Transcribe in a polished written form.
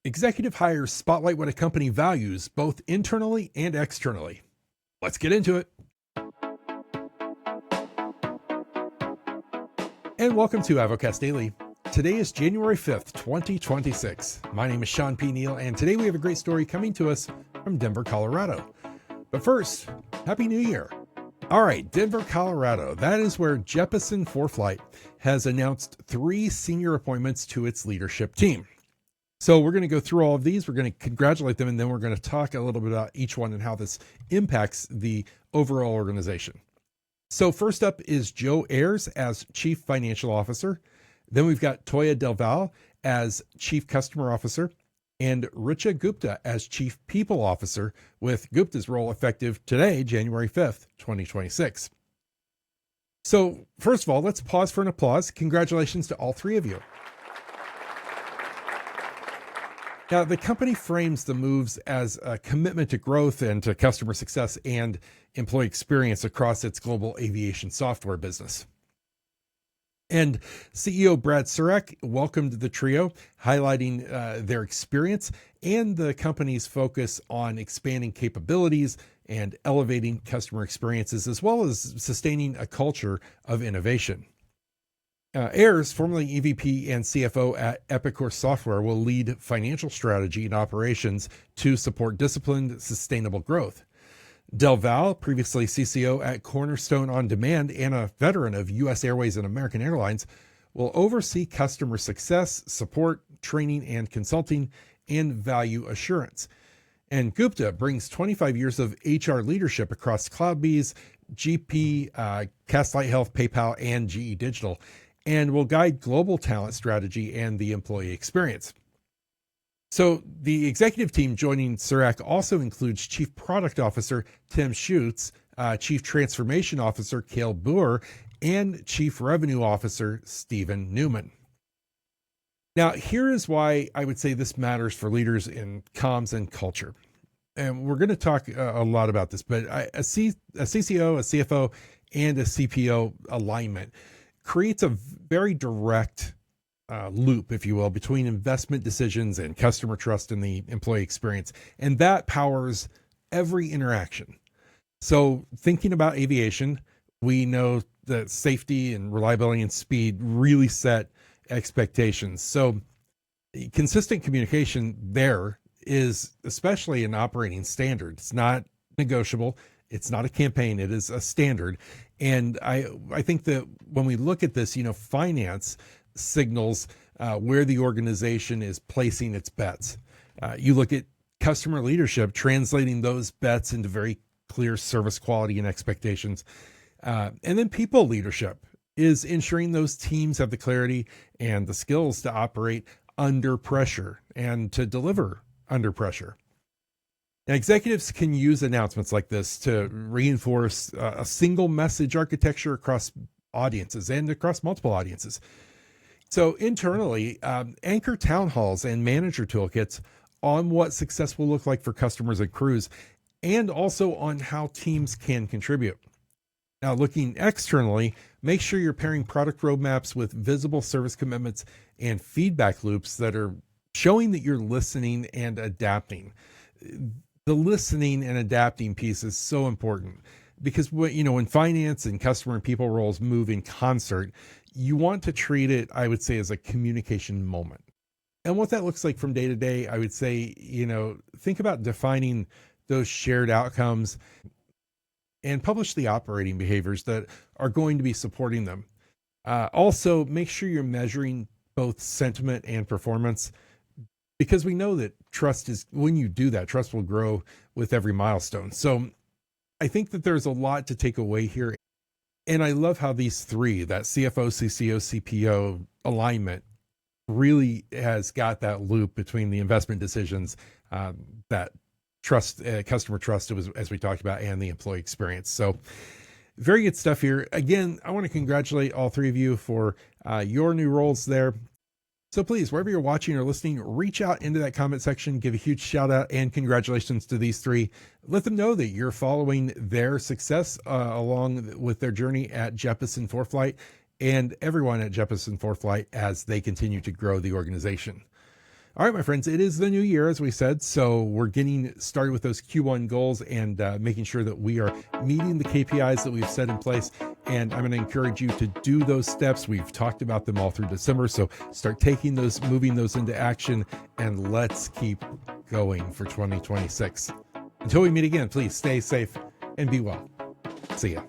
Executive hires spotlight what a company values both internally and externally. Let's get into it. And welcome to Avocast Daily. Today is January 5th, 2026. My name is Shawn P. Neal, and today we have a great story coming to us from Denver, Colorado. But first, Happy New Year. All right, Denver, Colorado. That is where Jeppesen ForeFlight has announced 3 senior appointments to its leadership team. So we're going to go through all of these. We're going to congratulate them, and then we're going to talk a little bit about each one and how this impacts the overall organization. So first up is Joe Ayers as Chief Financial Officer. Then we've got Toya Del Val as Chief Customer Officer and Richa Gupta as Chief People Officer, with Gupta's role effective today, January 5th, 2026. So first of all, let's pause for an applause. Congratulations to all 3 of you. Now, the company frames the moves as a commitment to growth and to customer success and employee experience across its global aviation software business. And CEO Brad Surak welcomed the trio, highlighting their experience and the company's focus on expanding capabilities and elevating customer experiences, as well as sustaining a culture of innovation. Ayers, formerly EVP and CFO at Epicor Software, will lead financial strategy and operations to support disciplined, sustainable growth. Del Val, previously CCO at Cornerstone On Demand and a veteran of U.S. Airways and American Airlines, will oversee customer success, support, training and consulting, and value assurance. And Gupta brings 25 years of HR leadership across CloudBees, GP, Castlight Health, PayPal, and GE Digital, and will guide global talent strategy and the employee experience. So the executive team joining Surak also includes Chief Product Officer Tim Schutz, Chief Transformation Officer Cale Boer, and Chief Revenue Officer Stephen Newman. Now, here is why I would say this matters for leaders in comms and culture. And we're going to talk a lot about this, but a CCO, a CFO, and a CPO alignment creates a very direct loop, if you will, between investment decisions and customer trust in the employee experience. And that powers every interaction. So thinking about aviation, we know that safety and reliability and speed really set expectations. So consistent communication there is especially an operating standard. It's not negotiable. It's not a campaign. It is a standard. And I think that when we look at this, finance signals where the organization is placing its bets. You look at customer leadership, translating those bets into very clear service quality and expectations. And then people leadership is ensuring those teams have the clarity and the skills to operate under pressure and to deliver under pressure. Now, executives can use announcements like this to reinforce a single message architecture across audiences and across multiple audiences. So internally, anchor town halls and manager toolkits on what success will look like for customers and crews, and also on how teams can contribute. Now, looking externally, make sure you're pairing product roadmaps with visible service commitments and feedback loops that are showing that you're listening and adapting. The listening and adapting piece is so important because when finance and customer and people roles move in concert, you want to treat it, I would say, as a communication moment. And what that looks like from day to day, I would say, think about defining those shared outcomes and publish the operating behaviors that are going to be supporting them. Also, make sure you're measuring both sentiment and performance, because we know that when you do that, trust will grow with every milestone. So I think that there's a lot to take away here. And I love how these 3, that CFO, CCO, CPO alignment, really has got that loop between the investment decisions, that trust, customer trust, as we talked about, and the employee experience. So very good stuff here. Again, I want to congratulate all 3 of you for your new roles there. So please, wherever you're watching or listening, reach out into that comment section, give a huge shout out and congratulations to these 3. Let them know that you're following their success along with their journey at Jeppesen ForeFlight, and everyone at Jeppesen ForeFlight as they continue to grow the organization. All right, my friends, it is the new year, as we said. So we're getting started with those Q1 goals and making sure that we are meeting the KPIs that we've set in place. And I'm going to encourage you to do those steps. We've talked about them all through December. So start taking those, moving those into action, and let's keep going for 2026. Until we meet again, please stay safe and be well. See ya.